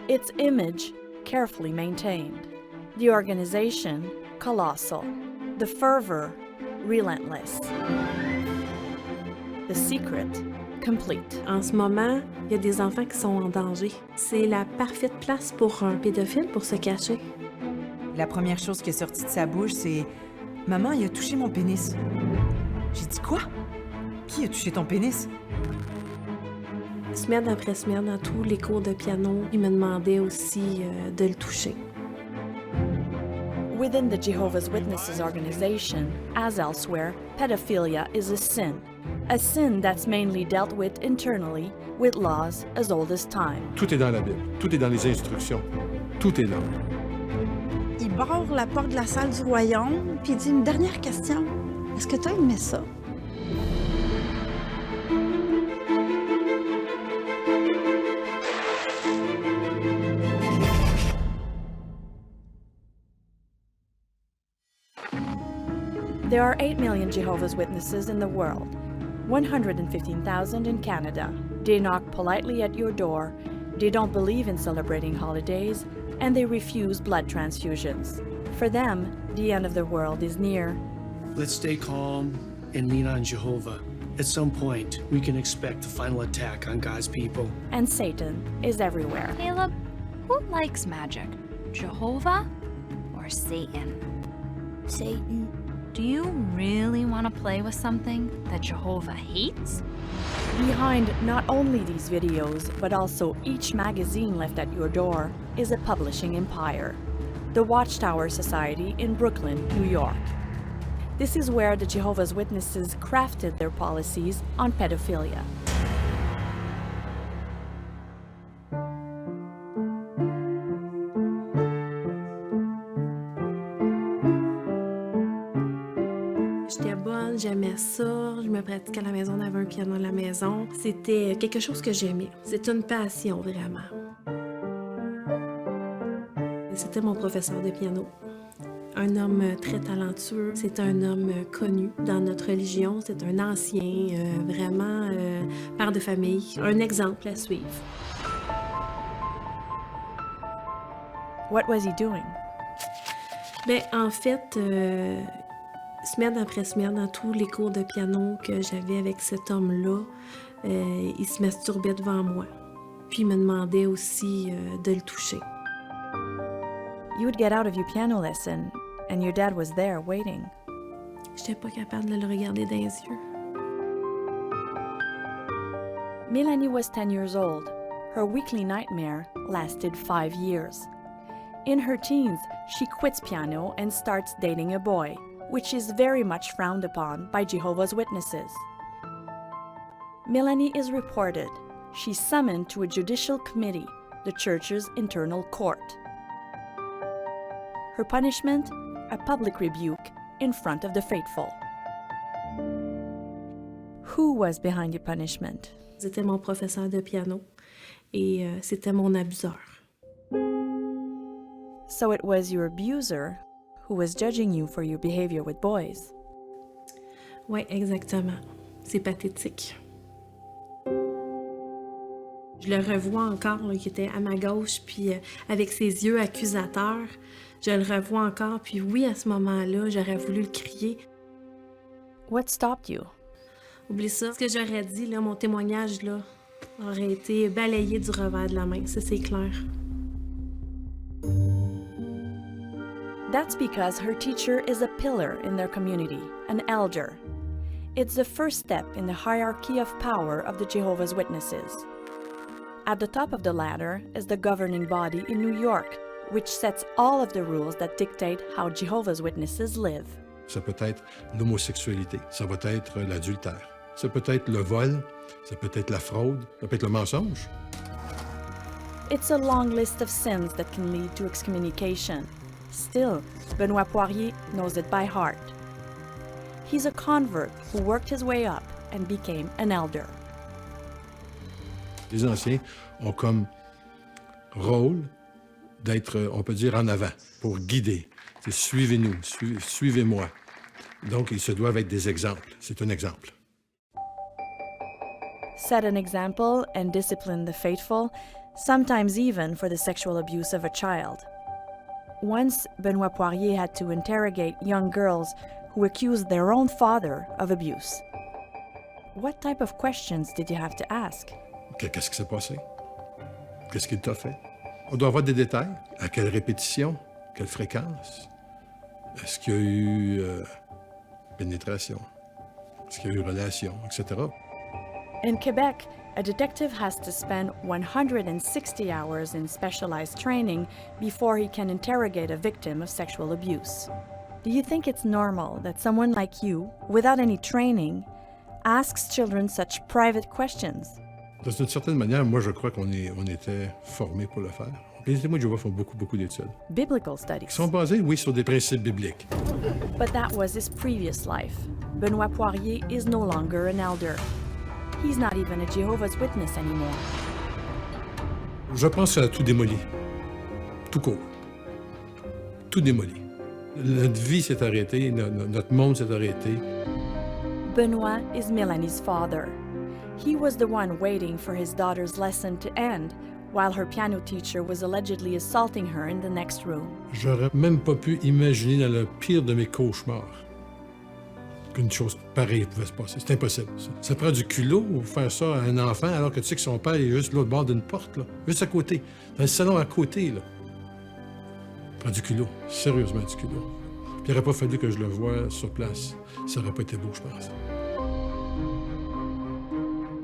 Its image carefully maintained. The organization colossal. The fervor relentless. The secret complete. En ce moment, il y a des enfants qui sont en danger. C'est la parfaite place pour un pédophile pour se cacher. La première chose qui est sortie de sa bouche, c'est « Maman, il a touché mon pénis. » J'ai dit « Quoi? Qui a touché ton pénis? » Semaine après semaine, dans tous les cours de piano, il me demandait aussi de le toucher. Within the Jehovah's Witnesses organization, as elsewhere, pedophilia is a sin that's mainly dealt with internally with laws as old as time. Tout est dans la Bible, tout est dans les instructions, tout est là. Il barre la porte de la salle du royaume, puis il dit une dernière question. Est-ce que tu as aimé ça? There are 8 million Jehovah's Witnesses in the world, 115,000 in Canada. They knock politely at your door, they don't believe in celebrating holidays, and they refuse blood transfusions. For them, the end of the world is near. Let's stay calm and lean on Jehovah. At some point, we can expect a final attack on God's people. And Satan is everywhere. Caleb, who likes magic? Jehovah or Satan? Satan. Do you really want to play with something that Jehovah hates? Behind not only these videos, but also each magazine left at your door, is a publishing empire. The Watchtower Society in Brooklyn, New York. This is where the Jehovah's Witnesses crafted their policies on pedophilia. J'étais bonne, j'aimais ça, je me pratiquais à la maison, on avait un piano à la maison. C'était quelque chose que j'aimais. C'était une passion, vraiment. C'était mon professeur de piano. Un homme très talentueux, c'est un homme connu dans notre religion, c'est un ancien, vraiment père de famille, un exemple à suivre. What was he doing? Bien, en fait, semaine après semaine, dans tous les cours de piano que j'avais avec cet homme-là, il se masturbait devant moi. Puis il me demandait aussi de le toucher. You would get out of your piano lesson, and your dad was there waiting. J'étais pas capable de le regarder dans les yeux. Melanie was 10 years old. Her weekly nightmare lasted 5 years. In her teens, she quits piano and starts dating a boy, which is very much frowned upon by Jehovah's Witnesses. Melanie is reported. She's summoned to a judicial committee, the church's internal court. Her punishment? A public rebuke in front of the faithful. Who was behind your punishment? C'était mon professeur de piano et c'était mon abuseur. So it was your abuser who was judging you for your behavior with boys. Oui, exactement. C'est pathétique. Je le revois encore, là, qui était à ma gauche, puis avec ses yeux accusateurs. Je le revois encore, puis oui, à ce moment-là, j'aurais voulu le crier. What stopped you? Oublie ça. Ce que j'aurais dit, là, mon témoignage, là, aurait été balayé du revers de la main. Ça, c'est clair. That's because her teacher is a pillar in their community, an elder. It's the first step in the hierarchy of power of the Jehovah's Witnesses. At the top of the ladder is the governing body in New York, which sets all of the rules that dictate how Jehovah's Witnesses live. Ça peut être l'homosexualité, ça va être l'adultère, ça peut être le vol, ça peut être la fraude, ça peut être le mensonge. It's a long list of sins that can lead to excommunication. Still, Benoit Poirier knows it by heart. He's a convert who worked his way up and became an elder. Les anciens ont comme rôle d'être, on peut dire, en avant, pour guider. C'est suivez-nous, suivez-moi. Donc, ils se doivent être des exemples. C'est un exemple. Set an example and discipline the faithful. sometimes even for the sexual abuse of a child. Once, Benoit Poirier had to interrogate young girls who accused their own father of abuse. What type of questions did you have to ask? Qu'est-ce qui s'est passé? Qu'est-ce qu'il t'a fait? On doit avoir des détails. À quelle répétition? Quelle fréquence? Est-ce qu'il y a eu pénétration? Est-ce qu'il y a eu relation, etc.? In Quebec, a detective has to spend 160 hours in specialized training before he can interrogate a victim of sexual abuse. Do you think it's normal that someone like you, without any training, asks children such private questions? D'une certaine manière, moi, je crois qu'on était formés pour le faire. Les témoins de Jéhovah font beaucoup d'études. Biblical Qui studies. sont basées, oui, sur des principes bibliques. But that was his previous life. Benoit Poirier is no longer an elder. He's not even a Jehovah's Witness anymore. Je pense à tout démoli. Tout court. Tout démoli. Notre vie s'est arrêtée, notre monde s'est arrêté. Benoit is Mélanie's father. He was the one waiting for his daughter's lesson to end while her piano teacher was allegedly assaulting her in the next room. J'aurais même pas pu imaginer dans le pire de mes cauchemars qu'une chose pareille pouvait se passer. C'est impossible. Ça prend du culot pour faire ça à un enfant alors que tu sais que son père est juste l'autre bord d'une porte, là, juste à côté, dans le salon à côté. Là. Ça prend du culot, sérieusement du culot. Puis il n'aurait pas fallu que je le voie sur place. Ça n'aurait pas été beau, je pense.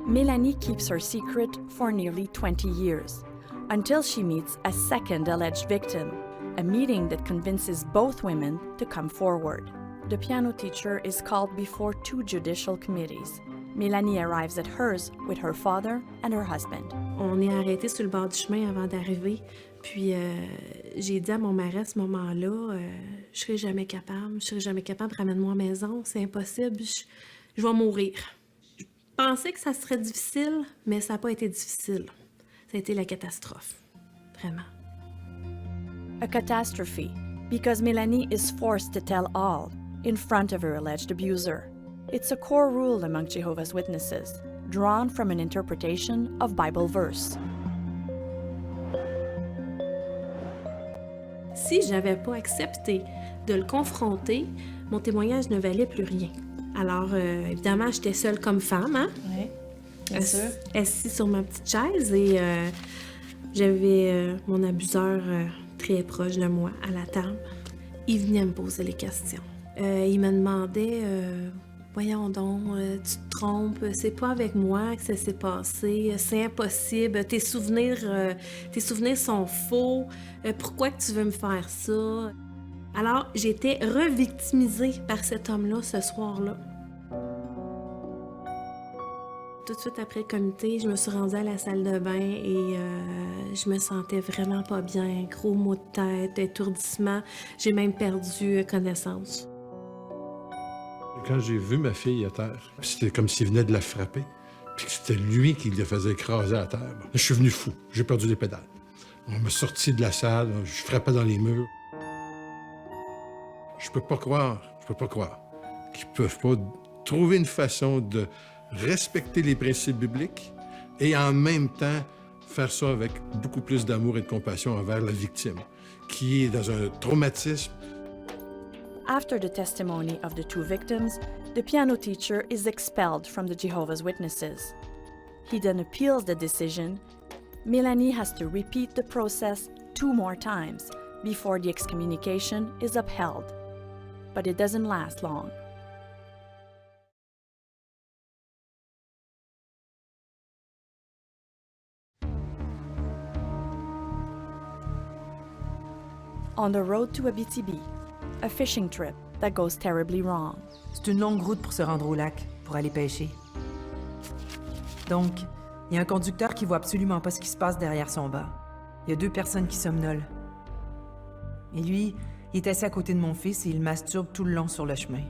Mélanie keeps her secret for nearly 20 years, until she meets a second alleged victim, a meeting that convinces both women to come forward. The piano teacher is called before two judicial committees. Mélanie arrives at hers with her father and her husband. On est arrêté sur le bord du chemin avant d'arriver. Puis j'ai dit à mon mari à ce moment-là, je serai jamais capable, ramène-moi à la maison, c'est impossible, je vais mourir. Je pensais que ça serait difficile, mais ça n'a pas été difficile. Ça a été la catastrophe, vraiment. A catastrophe, because Mélanie is forced to tell all in front of her alleged abuser. It's a core rule among Jehovah's Witnesses, drawn from an interpretation of Bible verse. Si j'avais pas accepté de le confronter, mon témoignage ne valait plus rien. Alors, évidemment, j'étais seule comme femme, hein? Oui, bien sûr. Assise sur ma petite chaise et j'avais mon abuseur très proche de moi à la table. Il venait me poser les questions. Il me demandait voyons donc, tu te trompes, c'est pas avec moi que ça s'est passé, c'est impossible, tes souvenirs sont faux, pourquoi que tu veux me faire ça? Alors, j'étais revictimisée par cet homme-là ce soir-là. Tout de suite après le comité, je me suis rendue à la salle de bain et je me sentais vraiment pas bien, gros maux de tête, étourdissement, j'ai même perdu connaissance. Quand j'ai vu ma fille à terre, c'était comme s'il venait de la frapper, puis que c'était lui qui la faisait écraser à terre. Je suis venu fou, j'ai perdu les pédales. On m'a sorti de la salle, je frappais dans les murs. Je peux pas croire qu'ils peuvent pas trouver une façon de respecter les principes bibliques et en même temps faire ça avec beaucoup plus d'amour et de compassion envers la victime, qui est dans un traumatisme. After the testimony of the two victims, the piano teacher is expelled from the Jehovah's Witnesses. He then appeals the decision. Mélanie has to repeat the process 2 more times before the excommunication is upheld. But it doesn't last long. On the road to Abitibi, a fishing trip that goes terribly wrong. C'est une longue route pour se rendre au lac, pour aller pêcher. Donc, il y a un conducteur qui voit absolument pas ce qui se passe derrière son bas. Il y a 2 personnes qui somnolent. Et lui, il est assis à côté de mon fils et il masturbe tout le long sur le chemin.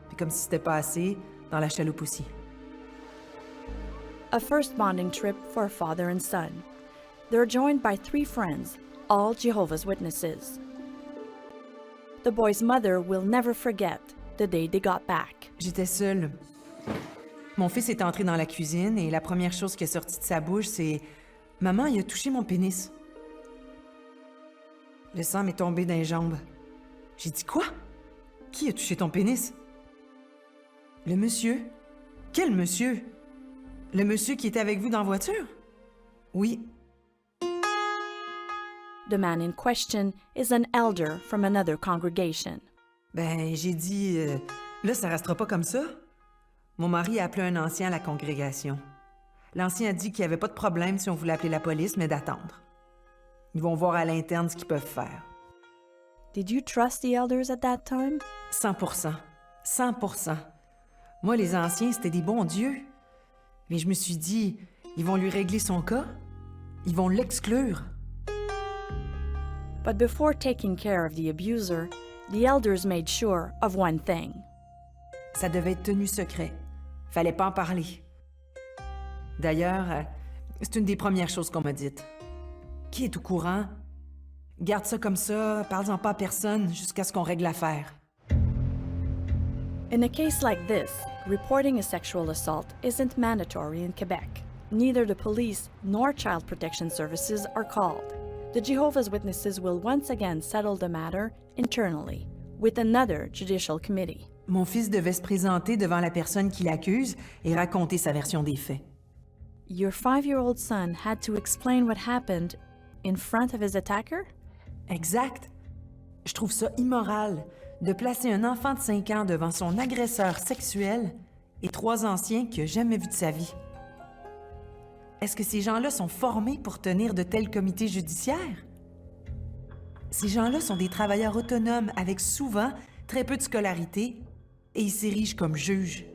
Puis comme si c'était pas assez, dans la chaloupe aussi. A first bonding trip for a father and son. They're joined by 3 friends, all Jehovah's Witnesses. The boy's mother will never forget the day they got back. J'étais seule. Mon fils est entré dans la cuisine et la première chose qui est sortie de sa bouche, c'est Maman, il a touché mon pénis. Le sang m'est tombé dans les jambes. J'ai dit quoi? Qui a touché ton pénis? Le monsieur? Quel monsieur? Le monsieur qui était avec vous dans la voiture? Oui. The man in question is an elder from another congregation. Ben, j'ai dit, là, ça restera pas comme ça. Mon mari a appelé un ancien à la congrégation. L'ancien a dit qu'il n'y avait pas de problème si on voulait appeler la police, mais d'attendre. Ils vont voir à l'interne ce qu'ils peuvent faire. Did you trust the elders at that time? 100%. 100%. Moi, les anciens, c'était des bons dieux. Mais je me suis dit, ils vont lui régler son cas? Ils vont l'exclure? But before taking care of the abuser, the elders made sure of one thing. Ça devait être tenu secret. Fallait pas en parler. D'ailleurs, c'est une des premières choses qu'on m'a dites. Qui est au courant? Garde ça comme ça, parle-en pas à personne jusqu'à ce qu'on règle l'affaire. In a case like this, reporting a sexual assault isn't mandatory in Quebec. Neither the police nor child protection services are called. The Jehovah's Witnesses will once again settle the matter internally with another judicial committee. Mon fils devait se présenter devant la personne qui l'accuse et raconter sa version des faits. Your 5-year-old son had to explain what happened in front of his attacker? Exact. Je trouve ça immoral de placer un enfant de 5 ans devant son agresseur sexuel et 3 anciens qu'il n'a jamais vus de sa vie. Est-ce que ces gens-là sont formés pour tenir de tels comités judiciaires? Ces gens-là sont des travailleurs autonomes avec souvent très peu de scolarité et ils s'érigent comme juges.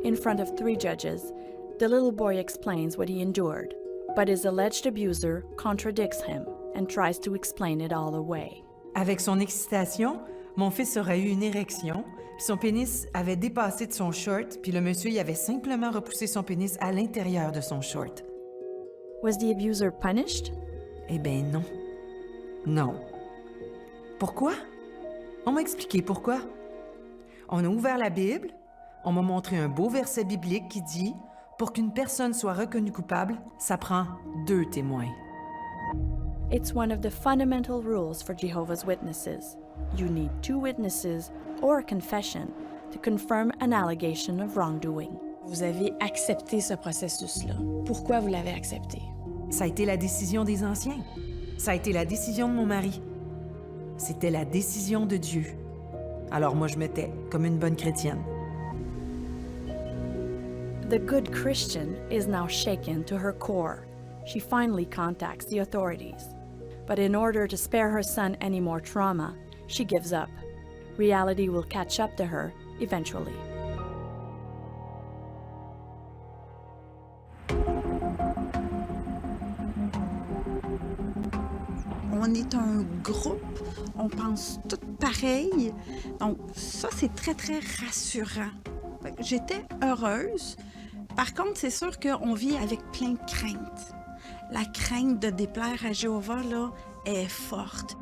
In front of 3 judges, the little boy explains what he endured, but his alleged abuser contradicts him and tries to explain it all away. Avec son excitation, mon fils aurait eu une érection, puis son pénis avait dépassé de son short, puis le monsieur y avait simplement repoussé son pénis à l'intérieur de son short. Was the abuser punished? Eh ben non. Non. Pourquoi? On m'a expliqué pourquoi. On a ouvert la Bible, on m'a montré un beau verset biblique qui dit « Pour qu'une personne soit reconnue coupable, ça prend 2 témoins. » It's one of the fundamental rules for Jehovah's Witnesses. You need 2 witnesses or a confession to confirm an allegation of wrongdoing. Vous avez accepté ce processus-là. Pourquoi vous l'avez accepté? Ça a été la décision des anciens. Ça a été la décision de mon mari. C'était la décision de Dieu. Alors moi, je me tais, comme une bonne chrétienne. The good Christian is now shaken to her core. She finally contacts the authorities. But in order to spare her son any more trauma, she gives up. Reality will catch up to her eventually. On est un groupe, on pense tout pareil. Donc ça, c'est très, très rassurant. J'étais heureuse. Par contre, c'est sûr qu'on vit avec plein de craintes. La crainte de déplaire à Jéhovah, là, est forte.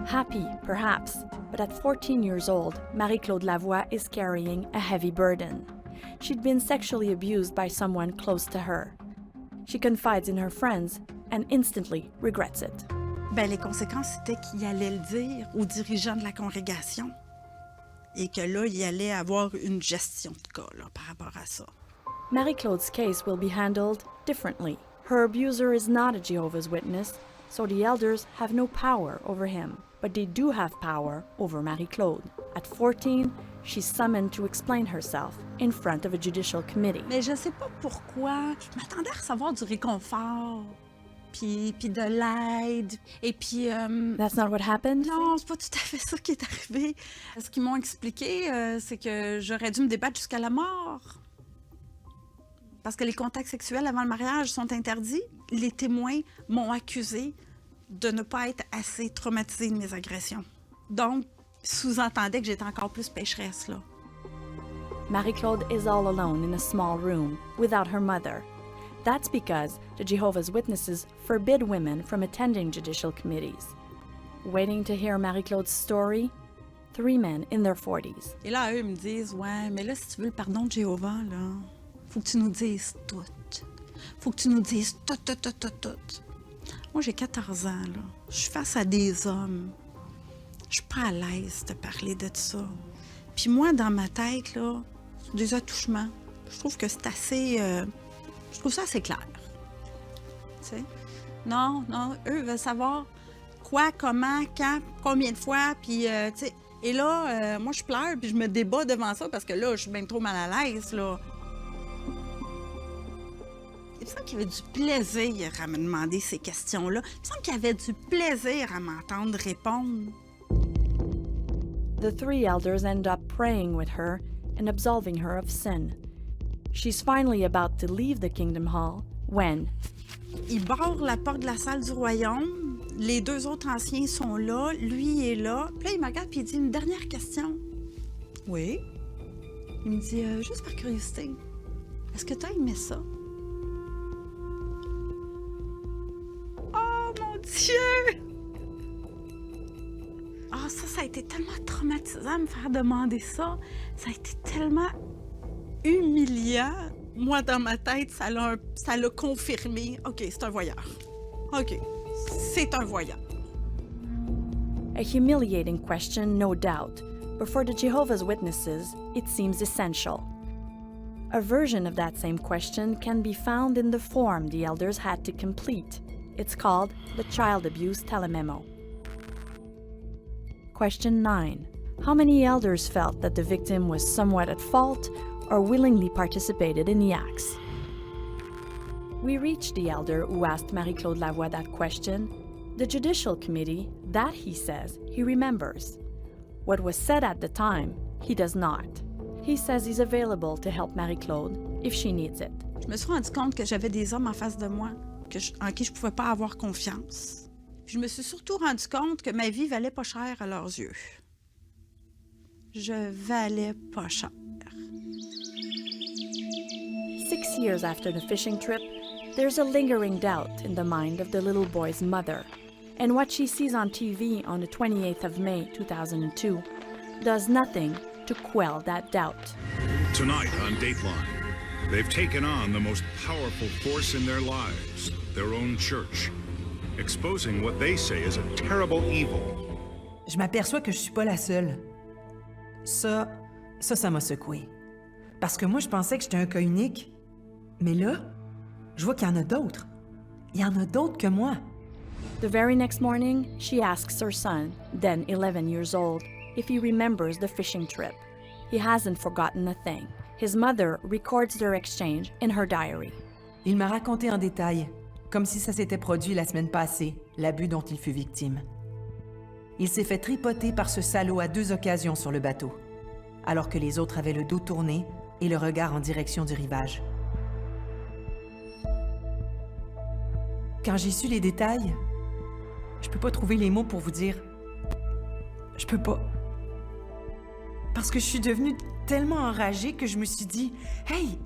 Happy, perhaps, but at 14 years old, Marie-Claude Lavoie is carrying a heavy burden. She'd been sexually abused by someone close to her. She confides in her friends and instantly regrets it. Ben, les conséquences, c'était qu'il allait le dire aux dirigeants de la congrégation et que là, il allait avoir une gestion de cas là, par rapport à ça. Marie-Claude's case will be handled differently. Her abuser is not a Jehovah's Witness, so the elders have no power over him, but they do have power over Marie-Claude. At 14, she's summoned to explain herself in front of a judicial committee. Mais je sais pas pourquoi. Je m'attendais à recevoir du réconfort, puis de l'aide, et puis... That's not what happened? Non, c'est pas tout à fait ça qui est arrivé. Ce qu'ils m'ont expliqué, c'est que j'aurais dû me débattre jusqu'à la mort. Parce que les contacts sexuels avant le mariage sont interdits. Les témoins m'ont accusé de ne pas être assez traumatisée de mes agressions. Donc, sous-entendait que j'étais encore plus pécheresse, là. Marie-Claude is all alone in a small room, without her mother. That's because the Jehovah's Witnesses forbid women from attending judicial committees. Waiting to hear Marie-Claude's story, 3 men in their 40s. Et là, eux me disent, ouais, mais là, si tu veux le pardon de Jéhovah, là, faut que tu nous dises tout. Faut que tu nous dises tout. Moi, j'ai 14 ans, là. Je suis face à des hommes. Je suis pas à l'aise de parler de ça. Puis moi, dans ma tête, là, des attouchements, je trouve que c'est assez... je trouve ça assez clair. Tu sais? Non, eux veulent savoir quoi, comment, quand, combien de fois, puis, tu sais... Et là, moi, je pleure, puis je me débat devant ça, parce que là, je suis bien trop mal à l'aise, là. Il me semble qu'il y avait du plaisir à me demander ces questions-là. Il me semble qu'il y avait du plaisir à m'entendre répondre. The three elders end up praying with her and absolving her of sin. She's finally about to leave the Kingdom Hall when... Il barre la porte de la salle du royaume. Les deux autres anciens sont là. Lui est là. Puis là, il me regarde et il dit une dernière question. Oui. Il me dit, juste par curiosité, est-ce que tu as aimé ça? Oh, mon Dieu! Ah, ça a été tellement traumatisant de me faire demander ça. Ça a été tellement humiliant. Moi, dans ma tête, ça l'a confirmé. OK, c'est un voyeur. OK, c'est un voyeur. A humiliating question, no doubt, but for the Jehovah's Witnesses, it seems essential. A version of that same question can be found in the form the elders had to complete. It's called the Child Abuse Telememo. Question 9. How many elders felt that the victim was somewhat at fault or willingly participated in the acts? We reached the elder who asked Marie-Claude Lavoie that question. The Judicial Committee, that he says, he remembers. What was said at the time, he does not. He says he's available to help Marie-Claude if she needs it. Je me suis rendu compte que j'avais des hommes en face de moi en qui je pouvais pas avoir confiance. Puis je me suis surtout rendu compte que ma vie valait pas cher à leurs yeux. Je valais pas cher. 6 years after the fishing trip, there's a lingering doubt in the mind of the little boy's mother, and what she sees on TV on the 28th of May 2002 does nothing to quell that doubt. Tonight on Dateline, they've taken on the most powerful force in their lives, their own church, exposing what they say is a terrible evil. Je m'aperçois que je suis pas la seule. Ça m'a secoué. Parce que moi, je pensais que j'étais un cas unique. Mais là, je vois qu'il y en a d'autres. Il y en a d'autres que moi. The very next morning, she asks her son, then 11 years old, if he remembers the fishing trip. He hasn't forgotten a thing. His mother records their exchange in her diary. Il m'a raconté en détail, comme si ça s'était produit la semaine passée, l'abus dont il fut victime. Il s'est fait tripoter par ce salaud à 2 occasions sur le bateau, alors que les autres avaient le dos tourné et le regard en direction du rivage. Quand j'ai su les détails, je peux pas trouver les mots pour vous dire. Je peux pas. Parce que je suis devenue tellement enragée que je me suis dit « Hey,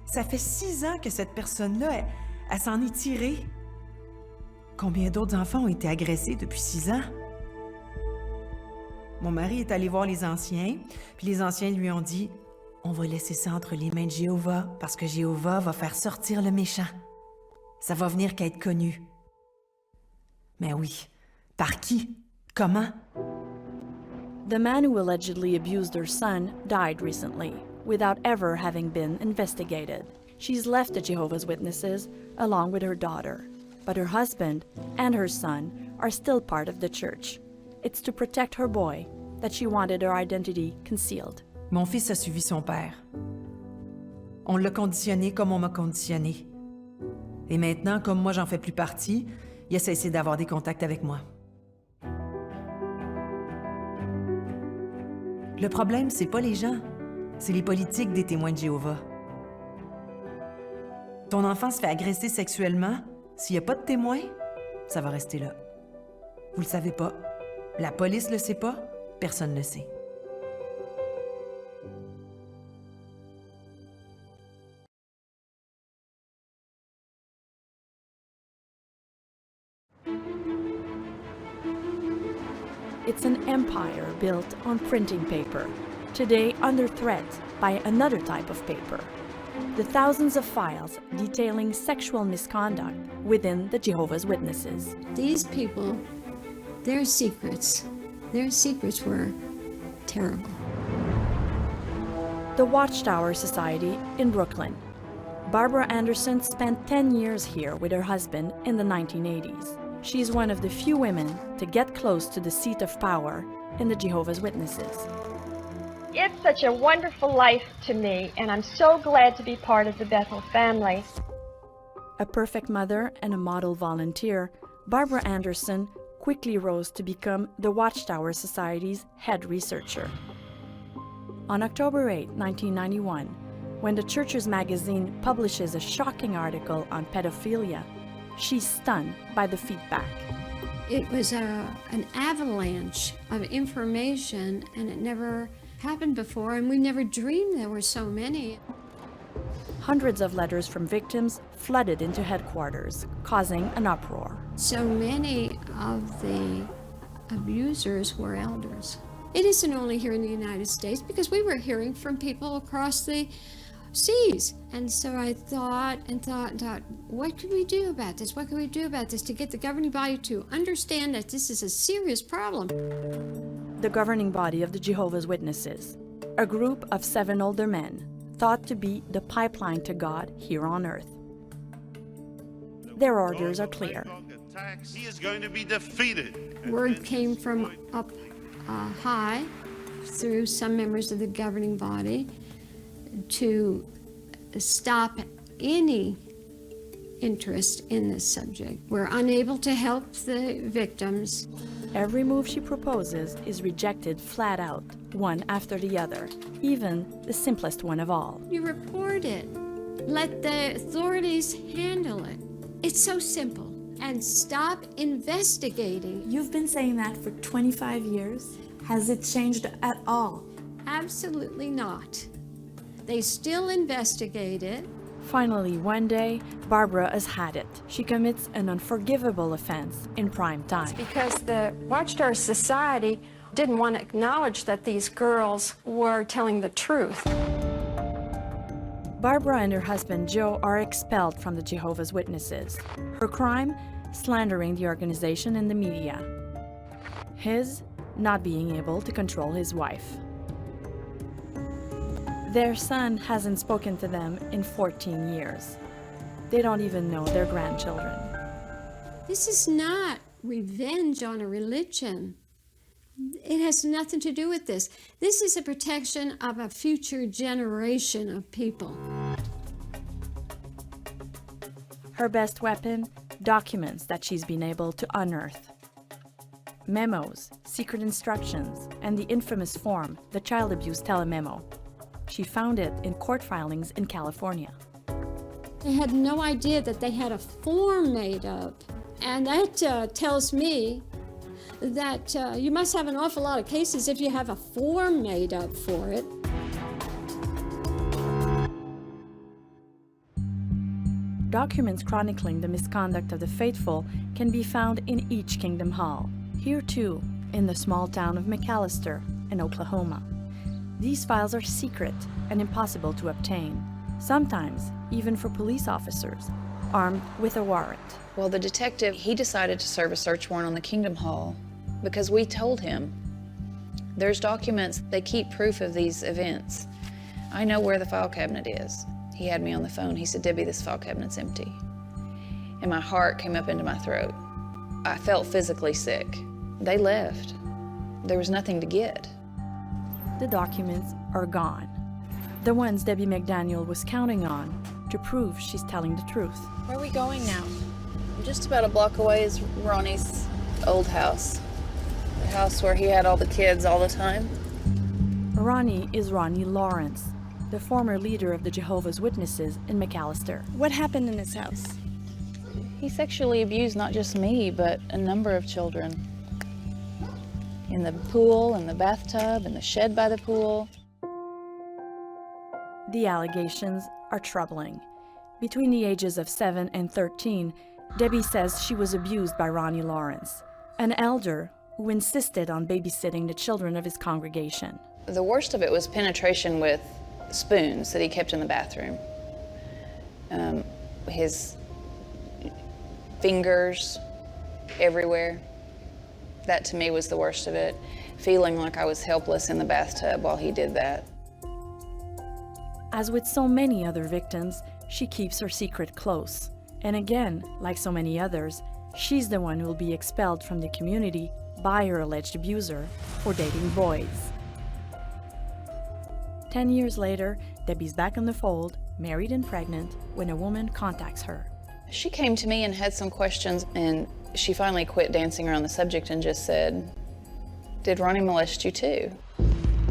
ça fait 6 ans que cette personne-là, elle s'en est tirée. Combien d'autres enfants ont été agressés depuis 6 ans? » Mon mari est allé voir les anciens, puis les anciens lui ont dit « On va laisser ça entre les mains de Jéhovah, parce que Jéhovah va faire sortir le méchant. Ça va venir qu'à être connu. » Mais oui, par qui? Comment? The man who allegedly abused her son died recently, without ever having been investigated. She's left the Jehovah's Witnesses along with her daughter, but her husband and her son are still part of the church. It's to protect her boy that she wanted her identity concealed. Mon fils a suivi son père. On l'a conditionné comme on m'a conditionné. Et maintenant, comme moi j'en fais plus partie, il a cessé d'avoir des contacts avec moi. Le problème, c'est pas les gens, c'est les politiques des témoins de Jéhovah. Ton enfant se fait agresser sexuellement, s'il n'y a pas de témoin, ça va rester là. Vous le savez pas. La police le sait pas, personne le sait. It's an empire built on printing paper, today under threat by another type of paper, the thousands of files detailing sexual misconduct within the Jehovah's Witnesses. These people, their secrets were terrible. The Watchtower Society in Brooklyn. Barbara Anderson spent 10 years here with her husband in the 1980s. She's one of the few women to get close to the seat of power in the Jehovah's Witnesses. It's such a wonderful life to me, and I'm so glad to be part of the Bethel family. A perfect mother and a model volunteer, Barbara Anderson quickly rose to become the Watchtower Society's head researcher. On October 8, 1991, when the Church's magazine publishes a shocking article on pedophilia, she's stunned by the feedback. It was an avalanche of information, and it never happened before, and we never dreamed there were so many. Hundreds of letters from victims flooded into headquarters, causing an uproar. So many of the abusers were elders. It isn't only here in the United States, because we were hearing from people across the seas. And so I thought, what could we do about this? What could we do about this to get the governing body to understand that this is a serious problem? The governing body of the Jehovah's Witnesses, a group of 7 older men, thought to be the pipeline to God here on earth. Their orders are clear. He is going to be defeated. Word came from up high through some members of the governing body to stop any interest in this subject. We're unable to help the victims. Every move she proposes is rejected flat out, one after the other, even the simplest one of all. You report it. Let the authorities handle it. It's so simple. And stop investigating. You've been saying that for 25 years. Has it changed at all? Absolutely not. They still investigate it. Finally, one day, Barbara has had it. She commits an unforgivable offense in prime time. Because the Watchtower Society didn't want to acknowledge that these girls were telling the truth. Barbara and her husband Joe are expelled from the Jehovah's Witnesses. Her crime? Slandering the organization in the media. His? Not being able to control his wife. Their son hasn't spoken to them in 14 years. They don't even know their grandchildren. This is not revenge on a religion. It has nothing to do with this. This is a protection of a future generation of people. Her best weapon? Documents that she's been able to unearth. Memos, secret instructions, and the infamous form, the Child Abuse Telememo. She found it in court filings in California. They had no idea that they had a form made up. And that tells me that you must have an awful lot of cases if you have a form made up for it. Documents chronicling the misconduct of the faithful can be found in each Kingdom Hall. Here too, in the small town of McAllister in Oklahoma. These files are secret and impossible to obtain, sometimes even for police officers, armed with a warrant. Well, the detective, he decided to serve a search warrant on the Kingdom Hall because we told him. There's documents, they keep proof of these events. I know where the file cabinet is. He had me on the phone. He said, Debbie, this file cabinet's empty. And my heart came up into my throat. I felt physically sick. They left. There was nothing to get. The documents are gone. The ones Debbie McDaniel was counting on to prove she's telling the truth. Where are we going now? Just about a block away is Ronnie's old house. The house where he had all the kids all the time. Ronnie is Ronnie Lawrence, the former leader of the Jehovah's Witnesses in McAllister. What happened in his house? He sexually abused not just me, but a number of children. In the pool, in the bathtub, in the shed by the pool. The allegations are troubling. Between the ages of 7 and 13, Debbie says she was abused by Ronnie Lawrence, an elder who insisted on babysitting the children of his congregation. The worst of it was penetration with spoons that he kept in the bathroom. his fingers everywhere. That to me was the worst of it, feeling like I was helpless in the bathtub while he did that. As with so many other victims, she keeps her secret close. And again, like so many others, she's the one who will be expelled from the community by her alleged abuser for dating boys. 10 years later, Debbie's back in the fold, married and pregnant, when a woman contacts her. She came to me and had some questions, and she finally quit dancing around the subject and just said, "Did Ronnie molest you too?"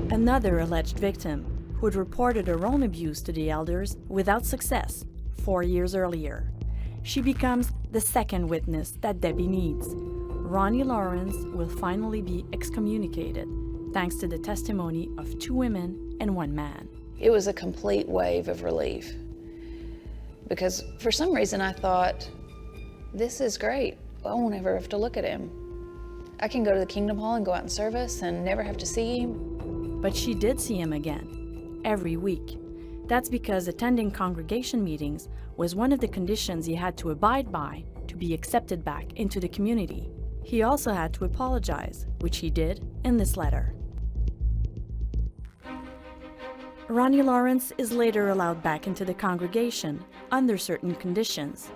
Another alleged victim who had reported her own abuse to the elders without success 4 years earlier. She becomes the second witness that Debbie needs. Ronnie Lawrence will finally be excommunicated thanks to the testimony of 2 women and 1 man. It was a complete wave of relief because for some reason I thought, this is great. I won't ever have to look at him. I can go to the Kingdom Hall and go out in service and never have to see him. But she did see him again, every week. That's because attending congregation meetings was one of the conditions he had to abide by to be accepted back into the community. He also had to apologize, which he did in this letter. Ronnie Lawrence is later allowed back into the congregation under certain conditions.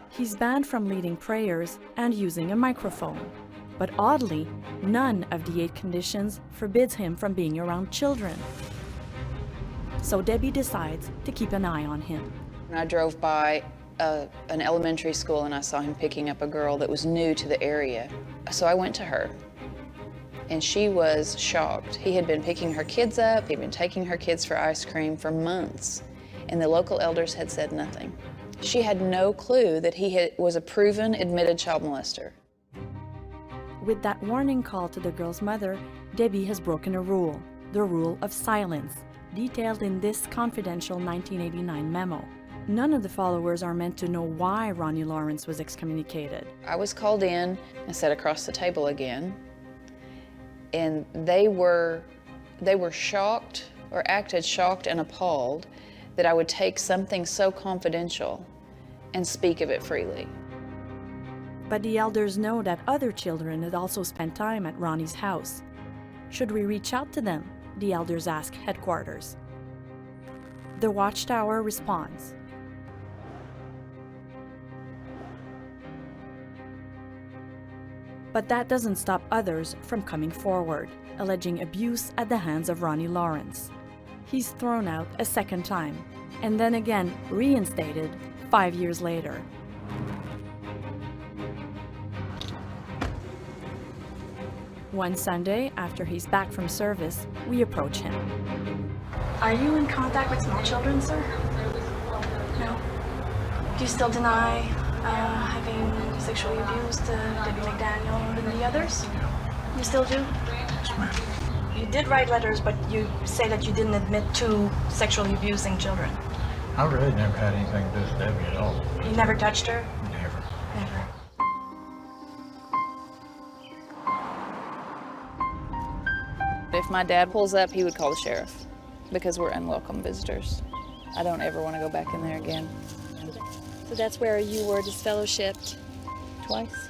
He's banned from leading prayers and using a microphone. But oddly, none of the 8 conditions forbids him from being around children. So Debbie decides to keep an eye on him. I drove by an elementary school and I saw him picking up a girl that was new to the area. So I went to her and she was shocked. He had been picking her kids up, he'd been taking her kids for ice cream for months, and the local elders had said nothing. She had no clue that he was a proven, admitted child molester. With that warning call to the girl's mother, Debbie has broken a rule, the rule of silence, detailed in this confidential 1989 memo. None of the followers are meant to know why Ronnie Lawrence was excommunicated. I was called in and sat across the table again, and they were shocked or acted shocked and appalled that I would take something so confidential and speak of it freely. But the elders know that other children had also spent time at Ronnie's house. Should we reach out to them? The elders ask headquarters. The Watchtower responds. But that doesn't stop others from coming forward, alleging abuse at the hands of Ronnie Lawrence. He's thrown out a second time, and then again reinstated 5 years later. One Sunday, after he's back from service, we approach him. Are you in contact with small children, sir? No. Do you still deny having sexually abused Debbie McDaniel and the others? You still do? Yes, ma'am. You did write letters, but you say that you didn't admit to sexually abusing children. I really never had anything to do with Debbie at all. You never touched her? Never. Never. If my dad pulls up, he would call the sheriff because we're unwelcome visitors. I don't ever want to go back in there again. So that's where you were disfellowshipped? Twice.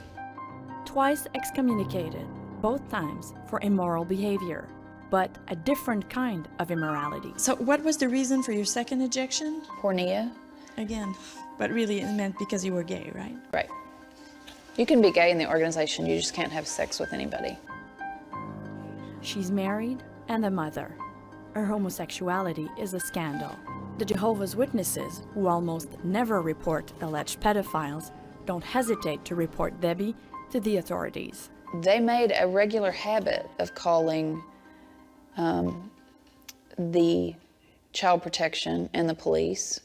Twice excommunicated, both times for immoral behavior, but a different kind of immorality. So what was the reason for your second ejection? Pornea. Again, but really it meant because you were gay, right? Right. You can be gay in the organization, you just can't have sex with anybody. She's married and a mother. Her homosexuality is a scandal. The Jehovah's Witnesses, who almost never report alleged pedophiles, don't hesitate to report Debbie to the authorities. They made a regular habit of calling the child protection and the police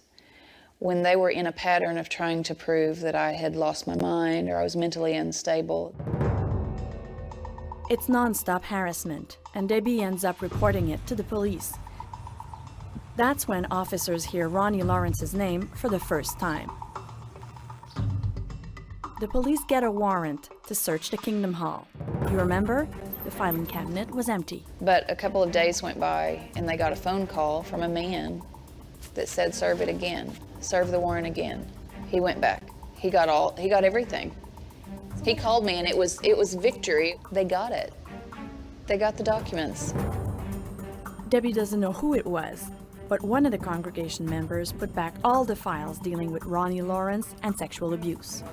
when they were in a pattern of trying to prove that I had lost my mind or I was mentally unstable. It's non-stop harassment, and Debbie ends up reporting it to the police. That's when officers hear Ronnie Lawrence's name for the first time. The police get a warrant to search the Kingdom Hall. You remember? The filing cabinet was empty. But a couple of days went by and they got a phone call from a man that said serve it again, serve the warrant again. He went back. He got everything. He called me and it was victory. They got it. They got the documents. Debbie doesn't know who it was, but one of the congregation members put back all the files dealing with Ronnie Lawrence and sexual abuse.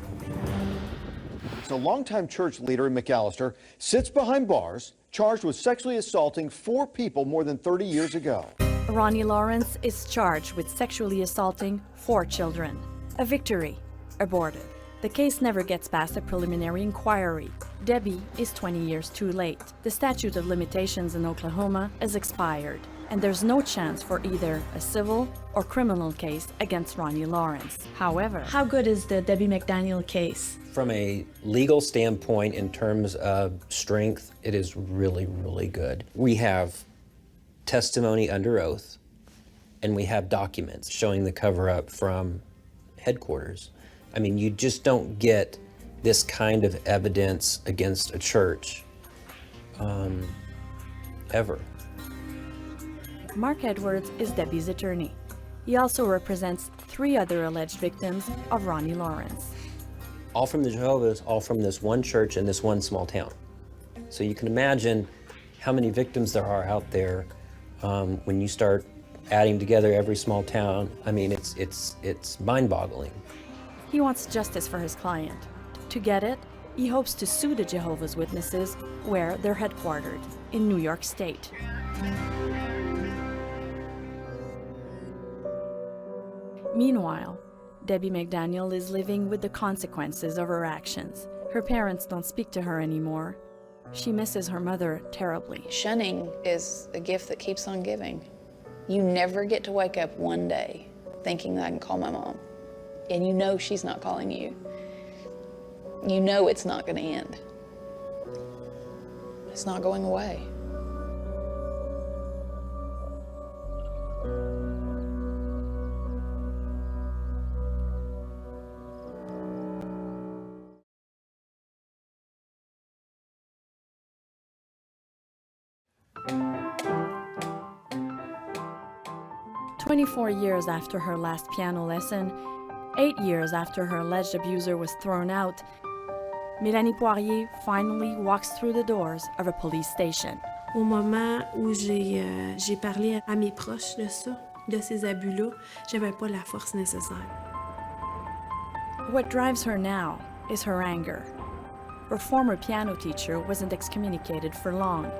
So longtime church leader in McAlester sits behind bars, charged with sexually assaulting 4 people more than 30 years ago. Ronnie Lawrence is charged with sexually assaulting 4 children. A victory, aborted. The case never gets past a preliminary inquiry. Debbie is 20 years too late. The statute of limitations in Oklahoma is expired, and there's no chance for either a civil or criminal case against Ronnie Lawrence. However, how good is the Debbie McDaniel case? From a legal standpoint, in terms of strength, it is really, really good. We have testimony under oath, and we have documents showing the cover-up from headquarters. I mean, you just don't get this kind of evidence against a church, ever. Mark Edwards is Debbie's attorney. He also represents 3 other alleged victims of Ronnie Lawrence. All from the Jehovah's, all from this one church in this one small town. So you can imagine how many victims there are out there when you start adding together every small town. I mean, it's mind-boggling. He wants justice for his client. To get it, he hopes to sue the Jehovah's Witnesses where they're headquartered, in New York State. Meanwhile, Debbie McDaniel is living with the consequences of her actions. Her parents don't speak to her anymore. She misses her mother terribly. Shunning is a gift that keeps on giving. You never get to wake up one day thinking that I can call my mom. And you know she's not calling you. You know it's not going to end. It's not going away. "24 years after her last piano lesson, 8 years after her alleged abuser was thrown out, Mélanie Poirier finally walks through the doors of a police station. Au moment où j'ai parlé à mes proches de ça, de ces abus-là, j'avais pas la force nécessaire. What drives her now is her anger. Her former piano teacher wasn't excommunicated for long.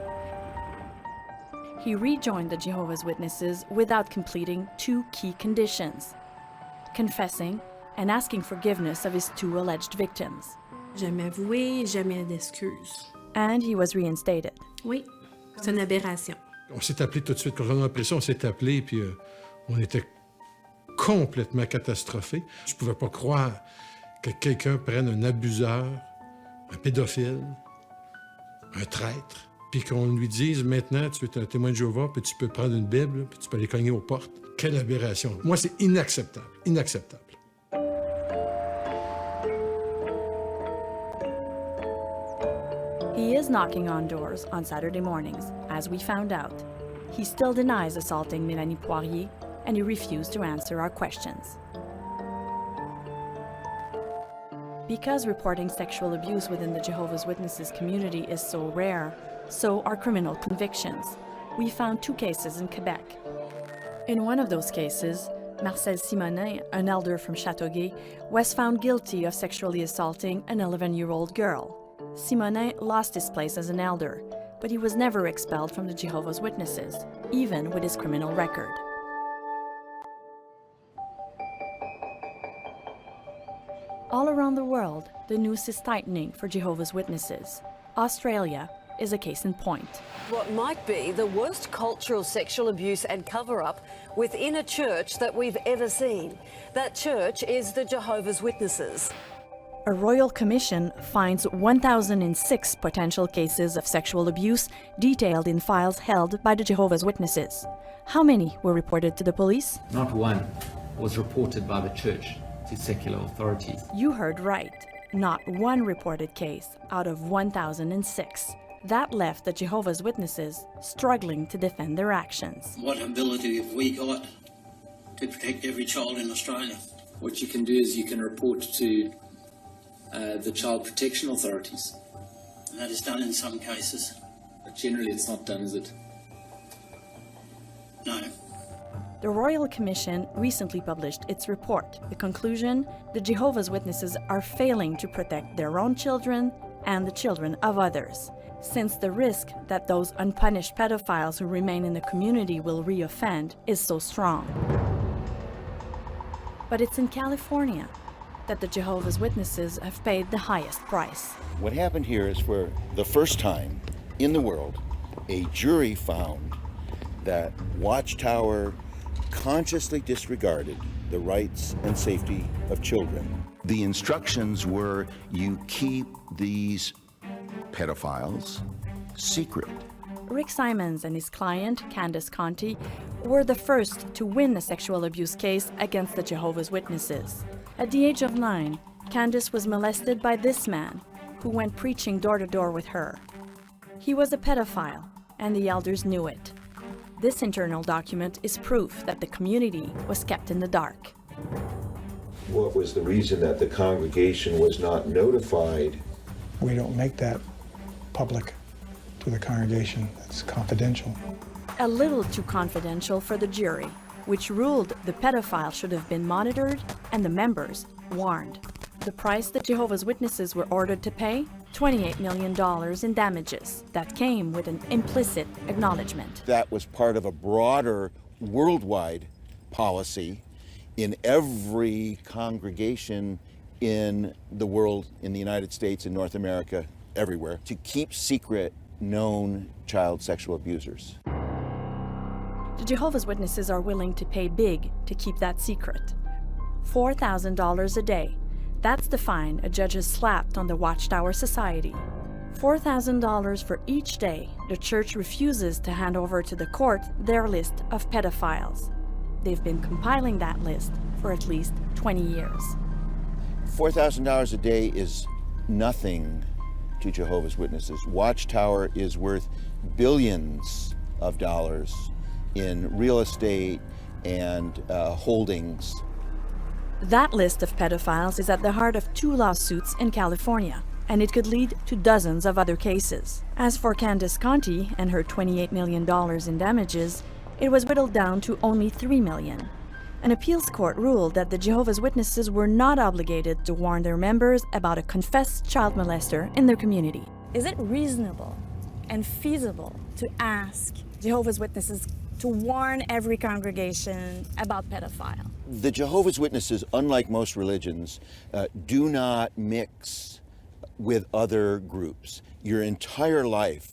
He rejoined the Jehovah's Witnesses without completing 2 key conditions: confessing and asking forgiveness of his 2 alleged victims. Jamais avoué, jamais d'excuses. And he was reinstated. Oui, c'est une aberration. On s'est appelé tout de suite. Quand on a appris ça, on s'est appelé, puis on était complètement catastrophés. Je pouvais pas croire que quelqu'un prenne un abuseur, un pédophile, un traître, puis qu'on lui dise maintenant, tu es un témoin de Jéhovah, puis tu peux prendre une Bible, puis tu peux aller cogner aux portes. Quelle aberration. Moi, c'est inacceptable. Inacceptable. He is knocking on doors on Saturday mornings, as we found out. He still denies assaulting Mélanie Poirier, and he refused to answer our questions. Because reporting sexual abuse within the Jehovah's Witnesses community is so rare, so are criminal convictions. We found 2 cases in Quebec. In one of those cases, Marcel Simonin, an elder from Châteauguay, was found guilty of sexually assaulting an 11-year-old girl. Simonin lost his place as an elder, but he was never expelled from the Jehovah's Witnesses, even with his criminal record. All around the world, the noose is tightening for Jehovah's Witnesses. Australia is a case in point. What might be the worst cultural sexual abuse and cover-up within a church that we've ever seen. That church is the Jehovah's Witnesses. A royal commission finds 1,006 potential cases of sexual abuse detailed in files held by the Jehovah's Witnesses. How many were reported to the police? Not one was reported by the church to secular authorities. You heard right. Not one reported case out of 1,006. That left the Jehovah's Witnesses struggling to defend their actions. What ability have we got to protect every child in Australia. What you can do is you can report to the Child Protection Authorities. And that is done in some cases. But generally it's not done, is it? No. The Royal Commission recently published its report. The conclusion: the Jehovah's Witnesses are failing to protect their own children and the children of others, since the risk that those unpunished pedophiles who remain in the community will reoffend is so strong. But it's in California that the Jehovah's Witnesses have paid the highest price. What happened here is, for the first time in the world, a jury found that Watchtower consciously disregarded the rights and safety of children. The instructions were, you keep these pedophiles secret. Rick Simons and his client, Candace Conti, were the first to win a sexual abuse case against the Jehovah's Witnesses. At the age of 9, Candace was molested by this man, who went preaching door to door with her. He was a pedophile, and the elders knew it. This internal document is proof that the community was kept in the dark. What was the reason that the congregation was not notified? We don't make that public to the congregation. It's confidential. A little too confidential for the jury, which ruled the pedophile should have been monitored and the members warned. The price the Jehovah's Witnesses were ordered to pay? $28 million in damages. That came with an implicit acknowledgement. That was part of a broader worldwide policy in every congregation in the world, in the United States, in North America, everywhere, to keep secret known child sexual abusers. The Jehovah's Witnesses are willing to pay big to keep that secret. $4,000 a day. That's the fine a judge has slapped on the Watchtower Society. $4,000 for each day the church refuses to hand over to the court their list of pedophiles. They've been compiling that list for at least 20 years. $4,000 a day is nothing to Jehovah's Witnesses. Watchtower is worth billions of dollars in real estate and holdings. That list of pedophiles is at the heart of 2 lawsuits in California, and it could lead to dozens of other cases. As for Candace Conti and her $28 million in damages, it was whittled down to only $3 million. An appeals court ruled that the Jehovah's Witnesses were not obligated to warn their members about a confessed child molester in their community. Is it reasonable and feasible to ask Jehovah's Witnesses to warn every congregation about pedophile? The Jehovah's Witnesses, unlike most religions, do not mix with other groups. Your entire life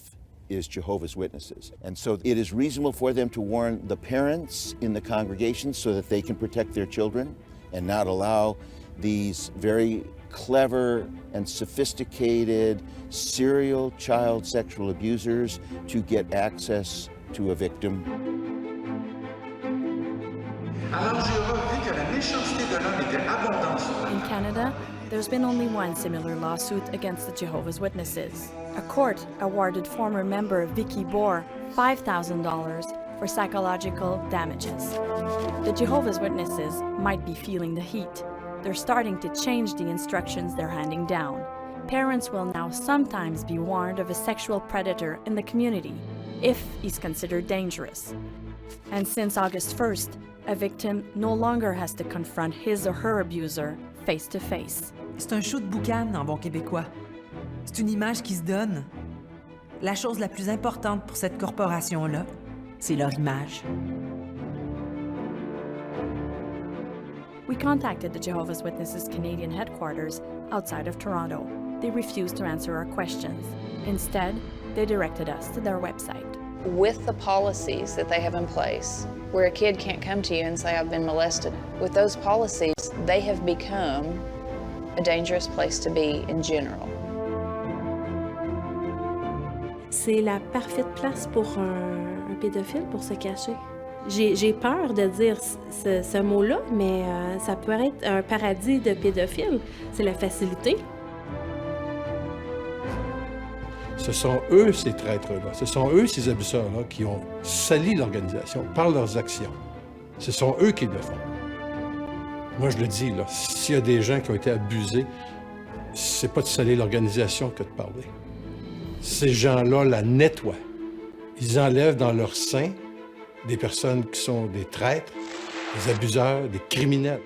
is Jehovah's Witnesses. And so it is reasonable for them to warn the parents in the congregation so that they can protect their children and not allow these very clever and sophisticated serial child sexual abusers to get access to a victim. In Canada, there's been only one similar lawsuit against the Jehovah's Witnesses. A court awarded former member Vicky Bohr $5,000 for psychological damages. The Jehovah's Witnesses might be feeling the heat. They're starting to change the instructions they're handing down. Parents will now sometimes be warned of a sexual predator in the community if he's considered dangerous. And since August 1st, a victim no longer has to confront his or her abuser face to face. C'est un show de boucan en bon québécois. C'est une image qui se donne. La chose la plus importante pour cette corporation-là, c'est leur image. We contacted the Jehovah's Witnesses Canadian headquarters outside of Toronto. They refused to answer our questions. Instead, they directed us to their website. With the policies that they have in place, where a kid can't come to you and say, I've been molested, with those policies, they have become a dangerous place to be in general. C'est la parfaite place pour un pédophile pour se cacher. J'ai peur de dire ce mot-là, mais ça peut être un paradis de pédophiles. C'est la facilité. Ce sont eux, ces traîtres-là, ce sont eux, ces abuseurs-là, qui ont sali l'organisation par leurs actions. Ce sont eux qui le font. Moi, je le dis, là, s'il y a des gens qui ont été abusés, c'est pas de saler l'organisation que de parler. Ces gens-là la nettoient. Ils enlèvent dans leur sein des personnes qui sont des traîtres, des abuseurs, des criminels.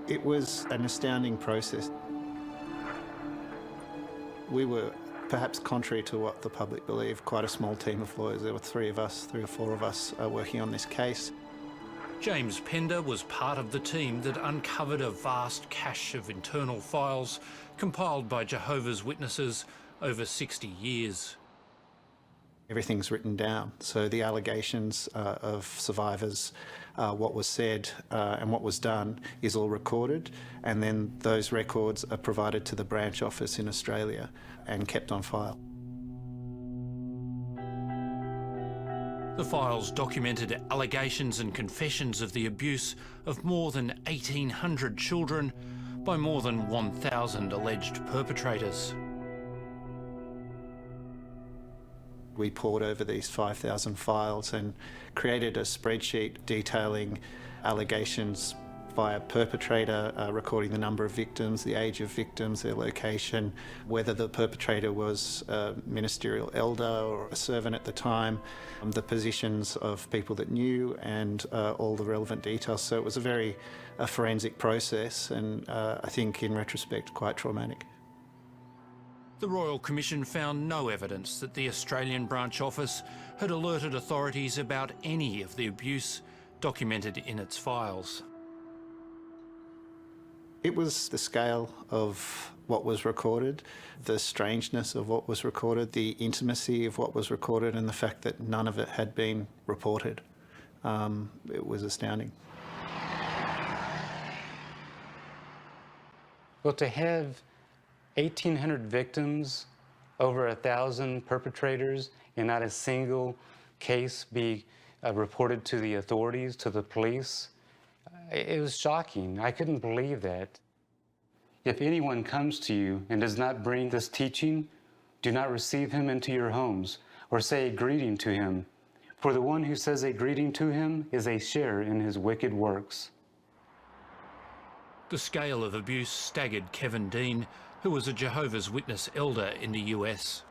It was an astounding process. We were, perhaps contrary to what the public believed, quite a small team of lawyers. There were three or four of us working on this case. James Pender was part of the team that uncovered a vast cache of internal files compiled by Jehovah's Witnesses over 60 years. Everything's written down, so the allegations of survivors, what was said and what was done is all recorded, and then those records are provided to the branch office in Australia and kept on file. The files documented allegations and confessions of the abuse of more than 1,800 children by more than 1,000 alleged perpetrators. We pored over these 5,000 files and created a spreadsheet detailing allegations by a perpetrator, recording the number of victims, the age of victims, their location, whether the perpetrator was a ministerial elder or a servant at the time, the positions of people that knew, and all the relevant details. So it was a very forensic process, and I think in retrospect quite traumatic. The Royal Commission found no evidence that the Australian branch office had alerted authorities about any of the abuse documented in its files. It was the scale of what was recorded, the strangeness of what was recorded, the intimacy of what was recorded, and the fact that none of it had been reported. It was astounding. Well, to have 1,800 victims, over 1,000 perpetrators, and not a single case be reported to the authorities, to the police, it was shocking. I couldn't believe that. If anyone comes to you and does not bring this teaching, do not receive him into your homes or say a greeting to him. For the one who says a greeting to him is a share in his wicked works. The scale of abuse staggered Kevin Dean, who was a Jehovah's Witness elder in the US.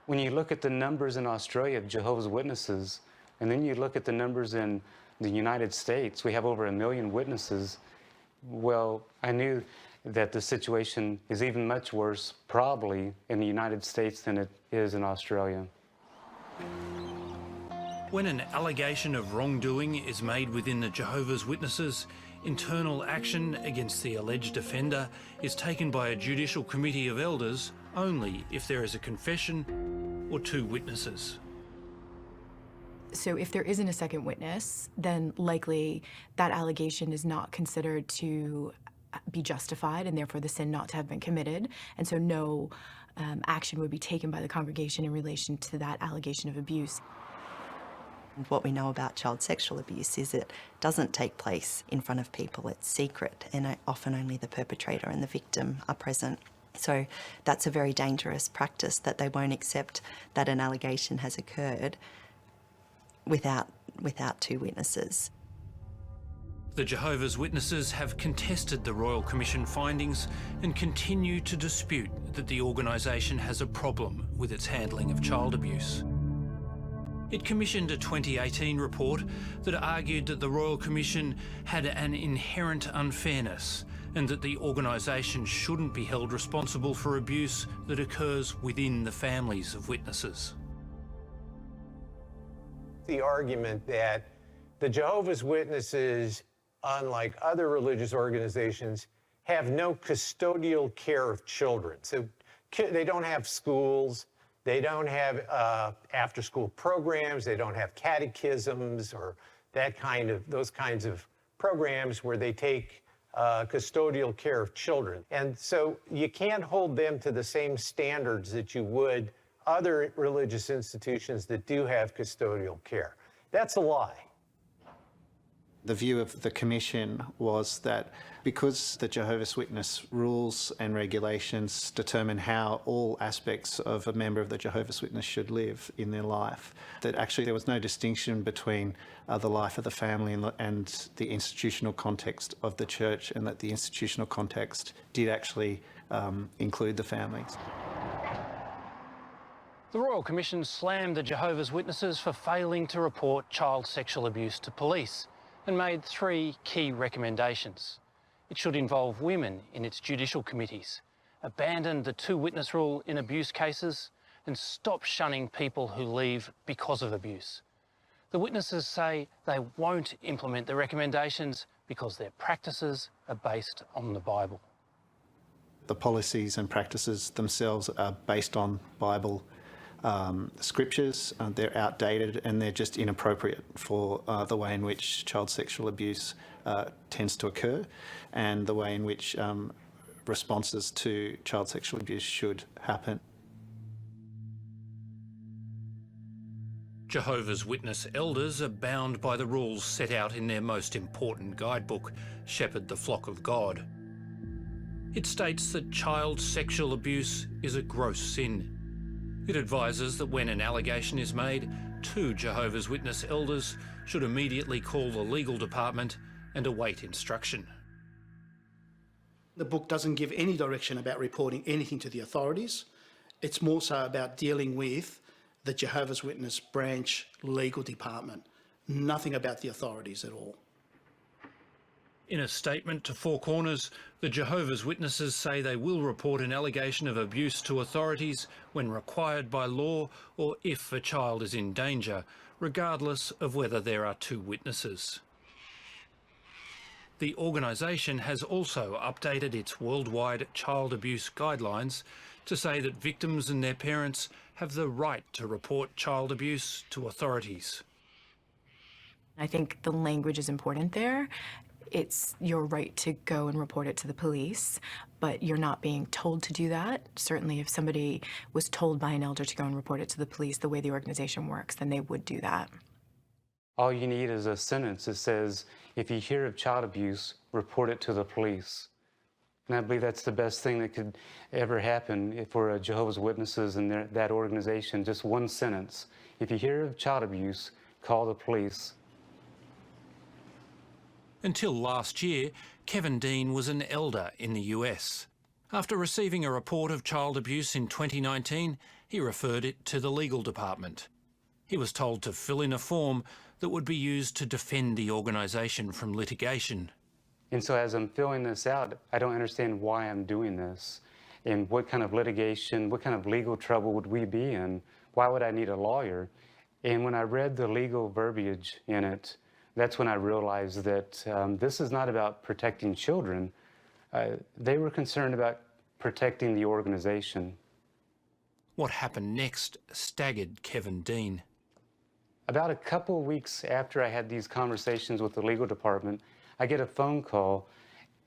When you look at the numbers in Australia of Jehovah's Witnesses, and then you look at the numbers in the United States, we have over 1 million witnesses. Well, I knew that the situation is even much worse, probably, in the United States than it is in Australia. When an allegation of wrongdoing is made within the Jehovah's Witnesses, internal action against the alleged offender is taken by a judicial committee of elders only if there is a confession or 2 witnesses. So if there isn't a second witness, then likely that allegation is not considered to be justified and therefore the sin not to have been committed. And so no action would be taken by the congregation in relation to that allegation of abuse. What we know about child sexual abuse is it doesn't take place in front of people, it's secret, and often only the perpetrator and the victim are present. So that's a very dangerous practice, that they won't accept that an allegation has occurred without 2 witnesses. The Jehovah's Witnesses have contested the Royal Commission findings and continue to dispute that the organisation has a problem with its handling of child abuse. It commissioned a 2018 report that argued that the Royal Commission had an inherent unfairness and that the organisation shouldn't be held responsible for abuse that occurs within the families of witnesses. The argument that the Jehovah's Witnesses, unlike other religious organizations, have no custodial care of children. So they don't have schools, they don't have after-school programs, they don't have catechisms or those kinds of programs where they take custodial care of children. And so you can't hold them to the same standards that you would other religious institutions that do have custodial care. That's a lie. The view of the Commission was that because the Jehovah's Witness rules and regulations determine how all aspects of a member of the Jehovah's Witness should live in their life, that actually there was no distinction between the life of the family and the institutional context of the church, and that the institutional context did actually include the families. The Royal Commission slammed the Jehovah's Witnesses for failing to report child sexual abuse to police and made 3 key recommendations. It should involve women in its judicial committees, abandon the 2-witness rule in abuse cases, and stop shunning people who leave because of abuse. The witnesses say they won't implement the recommendations because their practices are based on the Bible. The policies and practices themselves are based on Bible scriptures. They're outdated and they're just inappropriate for the way in which child sexual abuse tends to occur, and the way in which responses to child sexual abuse should happen. Jehovah's Witness elders are bound by the rules set out in their most important guidebook, Shepherd the Flock of God. It states that child sexual abuse is a gross sin. It advises that when an allegation is made, 2 Jehovah's Witness elders should immediately call the legal department and await instruction. The book doesn't give any direction about reporting anything to the authorities. It's more so about dealing with the Jehovah's Witness branch legal department. Nothing about the authorities at all. In a statement to Four Corners, the Jehovah's Witnesses say they will report an allegation of abuse to authorities when required by law or if a child is in danger, regardless of whether there are 2 witnesses. The organisation has also updated its worldwide child abuse guidelines to say that victims and their parents have the right to report child abuse to authorities. I think the language is important there. It's your right to go and report it to the police, but you're not being told to do that. Certainly if somebody was told by an elder to go and report it to the police the way the organization works, then they would do that. All you need is a sentence that says, if you hear of child abuse, report it to the police. And I believe that's the best thing that could ever happen for Jehovah's Witnesses and that organization, just one sentence. If you hear of child abuse, call the police. Until last year, Kevin Dean was an elder in the US. After receiving a report of child abuse in 2019, he referred it to the legal department. He was told to fill in a form that would be used to defend the organisation from litigation. And so as I'm filling this out, I don't understand why I'm doing this and what kind of litigation, what kind of legal trouble would we be in? Why would I need a lawyer? And when I read the legal verbiage in it, that's when I realized that this is not about protecting children. They were concerned about protecting the organization. What happened next staggered Kevin Dean. About a couple of weeks after I had these conversations with the legal department, I get a phone call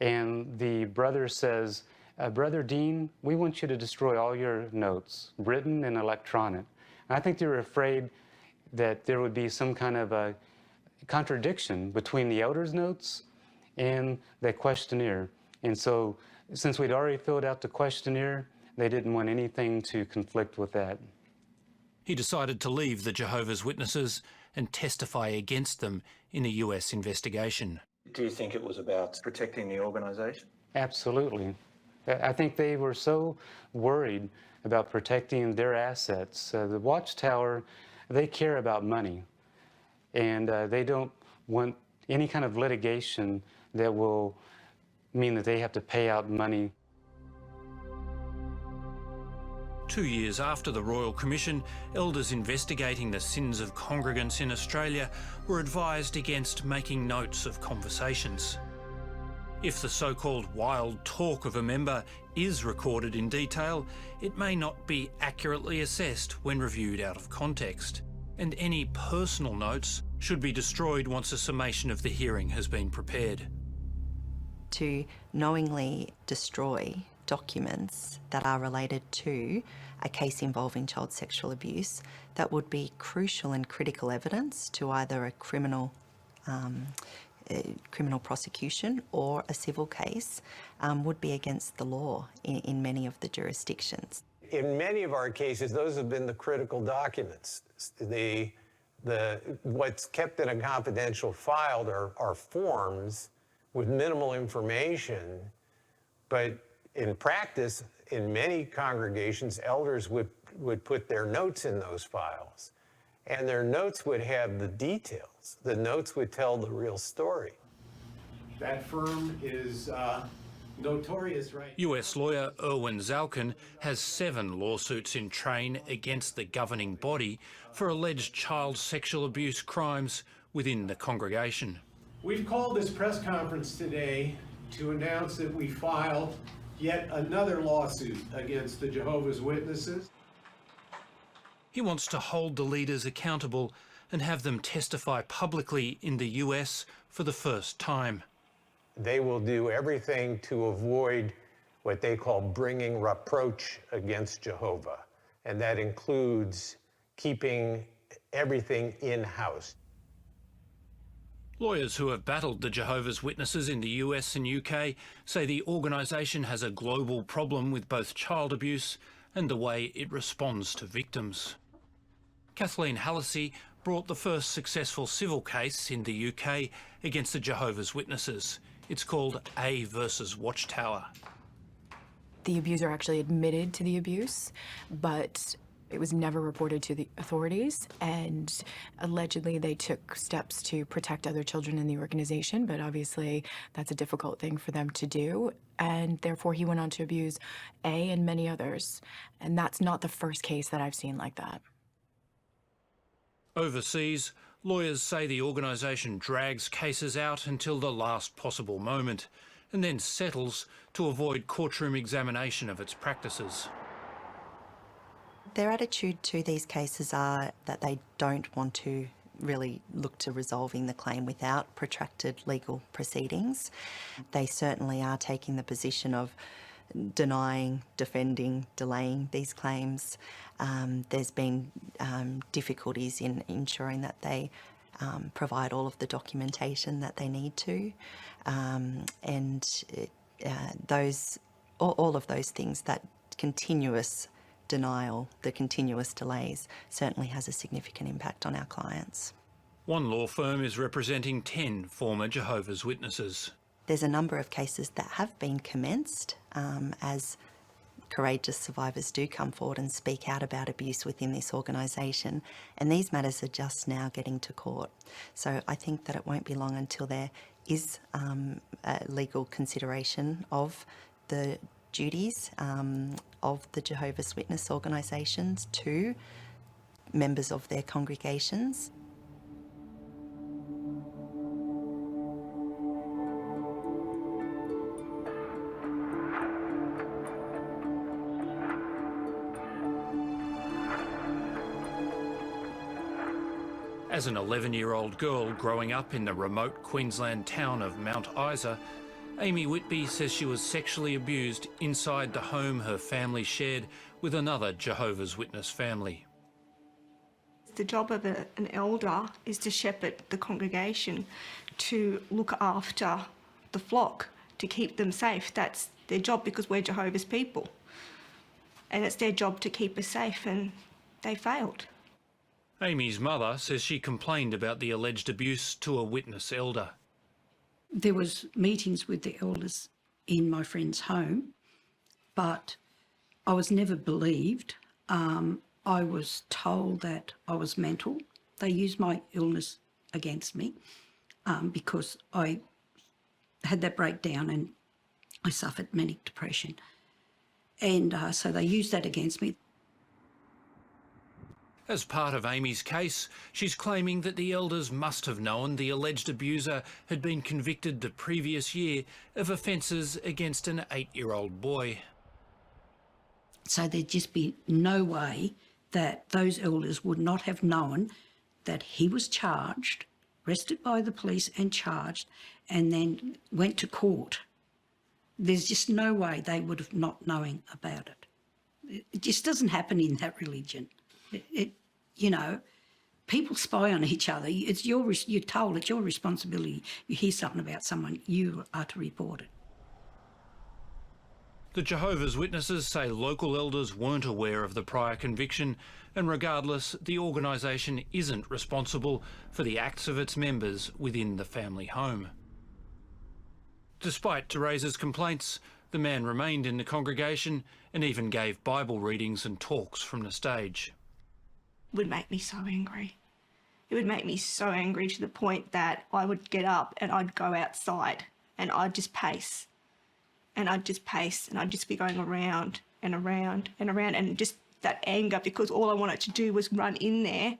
and the brother says, Brother Dean, we want you to destroy all your notes, written and electronic. And I think they were afraid that there would be some kind of a contradiction between the elders' notes and the questionnaire. And so since we'd already filled out the questionnaire, they didn't want anything to conflict with that. He decided to leave the Jehovah's Witnesses and testify against them in a US investigation. Do you think it was about protecting the organisation? Absolutely. I think they were so worried about protecting their assets. The Watchtower, they care about money. And they don't want any kind of litigation that will mean that they have to pay out money. 2 years after the Royal Commission, elders investigating the sins of congregants in Australia were advised against making notes of conversations. If the so-called wild talk of a member is recorded in detail, it may not be accurately assessed when reviewed out of context, and any personal notes should be destroyed once a summation of the hearing has been prepared. To knowingly destroy documents that are related to a case involving child sexual abuse, that would be crucial and critical evidence to either a criminal criminal prosecution or a civil case would be against the law in many of the jurisdictions. In many of our cases, those have been the critical documents. What's kept in a confidential file are forms with minimal information, but in practice, in many congregations, elders would put their notes in those files, and their notes would have the details. The notes would tell the real story. That firm is notorious, right? US lawyer Erwin Zalkin has 7 lawsuits in train against the governing body for alleged child sexual abuse crimes within the congregation. We've called this press conference today to announce that we filed yet another lawsuit against the Jehovah's Witnesses. He wants to hold the leaders accountable and have them testify publicly in the US for the first time. They will do everything to avoid what they call bringing reproach against Jehovah, and that includes keeping everything in-house. Lawyers who have battled the Jehovah's Witnesses in the US and UK say the organisation has a global problem with both child abuse and the way it responds to victims. Kathleen Hallisey brought the first successful civil case in the UK against the Jehovah's Witnesses. It's called A versus Watchtower. The abuser actually admitted to the abuse, but it was never reported to the authorities, and allegedly they took steps to protect other children in the organization, but obviously that's a difficult thing for them to do, and therefore he went on to abuse A and many others, and that's not the first case that I've seen like that. Overseas, lawyers say the organisation drags cases out until the last possible moment and then settles to avoid courtroom examination of its practices. Their attitude to these cases are that they don't want to really look to resolving the claim without protracted legal proceedings. They certainly are taking the position of denying, defending, delaying these claims. There's been difficulties in ensuring that they provide all of the documentation that they need to, all of those things, that continuous denial, the continuous delays, certainly has a significant impact on our clients. One law firm is representing 10 former Jehovah's Witnesses. There's a number of cases that have been commenced as courageous survivors do come forward and speak out about abuse within this organisation, and these matters are just now getting to court. So I think that it won't be long until there is a legal consideration of the duties of the Jehovah's Witness organisations to members of their congregations. As an 11-year-old girl growing up in the remote Queensland town of Mount Isa, Amy Whitby says she was sexually abused inside the home her family shared with another Jehovah's Witness family. The job of an elder is to shepherd the congregation, to look after the flock, to keep them safe. That's their job, because we're Jehovah's people. And it's their job to keep us safe, and they failed. Amy's mother says she complained about the alleged abuse to a witness elder. There was meetings with the elders in my friend's home, but I was never believed. I was told that I was mental. They used my illness against me because I had that breakdown and I suffered manic depression. And so they used that against me. As part of Amy's case, she's claiming that the elders must have known the alleged abuser had been convicted the previous year of offences against an 8-year-old boy. So there'd just be no way that those elders would not have known that he was charged, arrested by the police and charged, and then went to court. There's just no way they would have not knowing about it. It just doesn't happen in that religion. You know, people spy on each other. You're told it's your responsibility. You hear something about someone, you are to report it. The Jehovah's Witnesses say local elders weren't aware of the prior conviction, and regardless, the organisation isn't responsible for the acts of its members within the family home. Despite Teresa's complaints, the man remained in the congregation and even gave Bible readings and talks from the stage. It would make me so angry. It would make me so angry to the point that I would get up and I'd go outside and I'd just pace. And I'd just pace and I'd just be going around and around and around, and just that anger, because all I wanted to do was run in there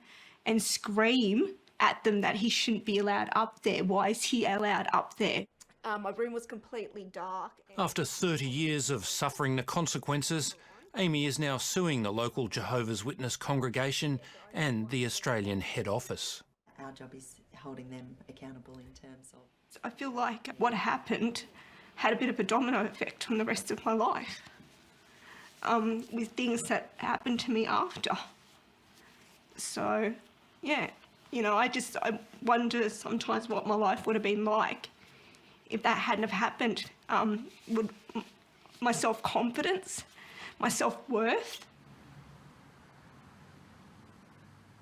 and scream at them that he shouldn't be allowed up there. Why is he allowed up there? My room was completely dark. After 30 years of suffering the consequences, Amy is now suing the local Jehovah's Witness congregation and the Australian head office. Our job is holding them accountable in terms of... I feel like what happened had a bit of a domino effect on the rest of my life, with things that happened to me after. So, yeah, you know, I wonder sometimes what my life would have been like if that hadn't have happened. Would my self-confidence, my self-worth.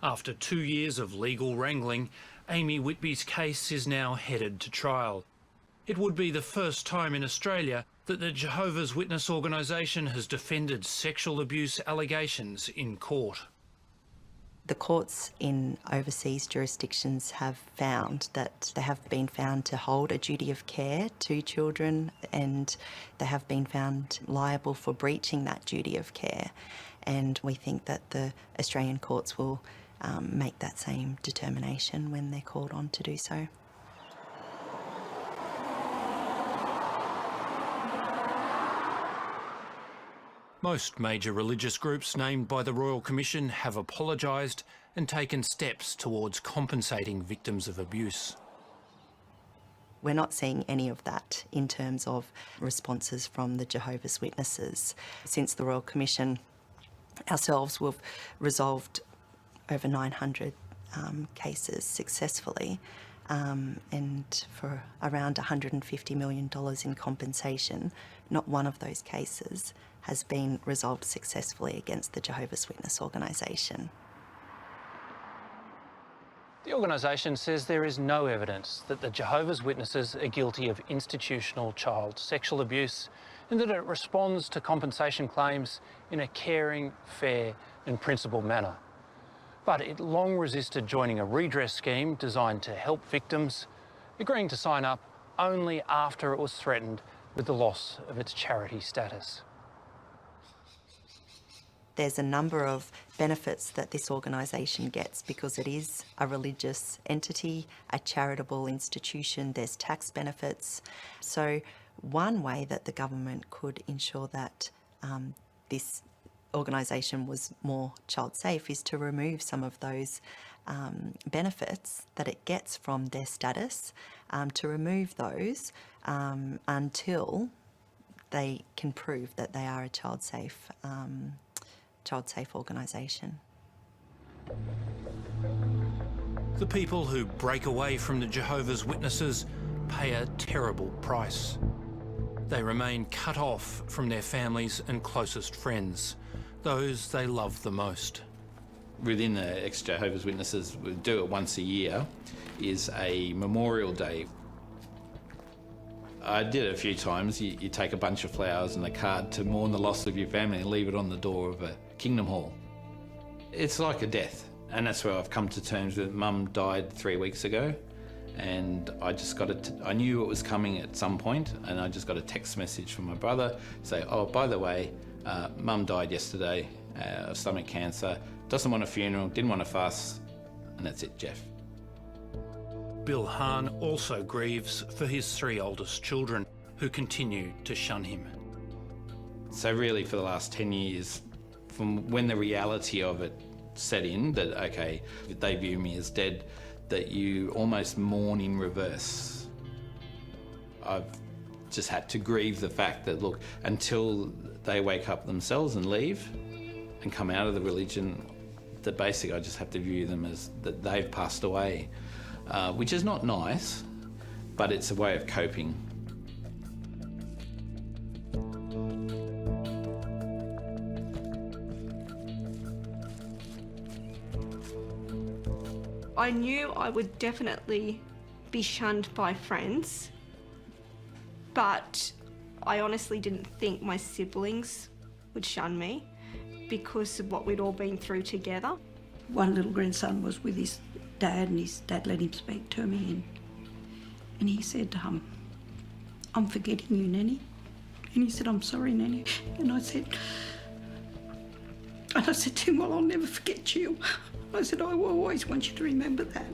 After 2 years of legal wrangling, Amy Whitby's case is now headed to trial. It would be the first time in Australia that the Jehovah's Witness organisation has defended sexual abuse allegations in court. The courts in overseas jurisdictions have found that they have been found to hold a duty of care to children, and they have been found liable for breaching that duty of care. And we think that the Australian courts will make that same determination when they're called on to do so. Most major religious groups named by the Royal Commission have apologised and taken steps towards compensating victims of abuse. We're not seeing any of that in terms of responses from the Jehovah's Witnesses. Since the Royal Commission, ourselves, we've resolved over 900 cases successfully, and for around $150 million in compensation. Not one of those cases has been resolved successfully against the Jehovah's Witness organisation. The organisation says there is no evidence that the Jehovah's Witnesses are guilty of institutional child sexual abuse, and that it responds to compensation claims in a caring, fair and principled manner. But it long resisted joining a redress scheme designed to help victims, agreeing to sign up only after it was threatened with the loss of its charity status. There's a number of benefits that this organisation gets because it is a religious entity, a charitable institution. There's tax benefits. So one way that the government could ensure that this organisation was more child safe is to remove some of those benefits that it gets from their status, to remove those until they can prove that they are a child safe organisation. The people who break away from the Jehovah's Witnesses pay a terrible price. They remain cut off from their families and closest friends, those they love the most. Within the ex-Jehovah's Witnesses, we do it once a year, is a Memorial Day. I did it a few times. You take a bunch of flowers and a card to mourn the loss of your family and leave it on the door of a Kingdom Hall. It's like a death, and that's where I've come to terms with. Mum died 3 weeks ago, and I just got I knew it was coming at some point, and I just got a text message from my brother say, "Oh, by the way, Mum died yesterday of stomach cancer, doesn't want a funeral, didn't want a fuss," and that's it, Jeff. Bill Hahn also grieves for his 3 oldest children, who continue to shun him. So really for the last 10 years, from when the reality of it set in, that okay, if they view me as dead, that you almost mourn in reverse. I've just had to grieve the fact that, look, until they wake up themselves and leave and come out of the religion, that basically I just have to view them as that they've passed away, which is not nice, but it's a way of coping. I knew I would definitely be shunned by friends, but I honestly didn't think my siblings would shun me because of what we'd all been through together. One little grandson was with his dad, and his dad let him speak to me, and he said, I'm forgetting you, Nanny. And he said, I'm sorry, Nanny. And I said to him, well, I'll never forget you. I said, I will always want you to remember that.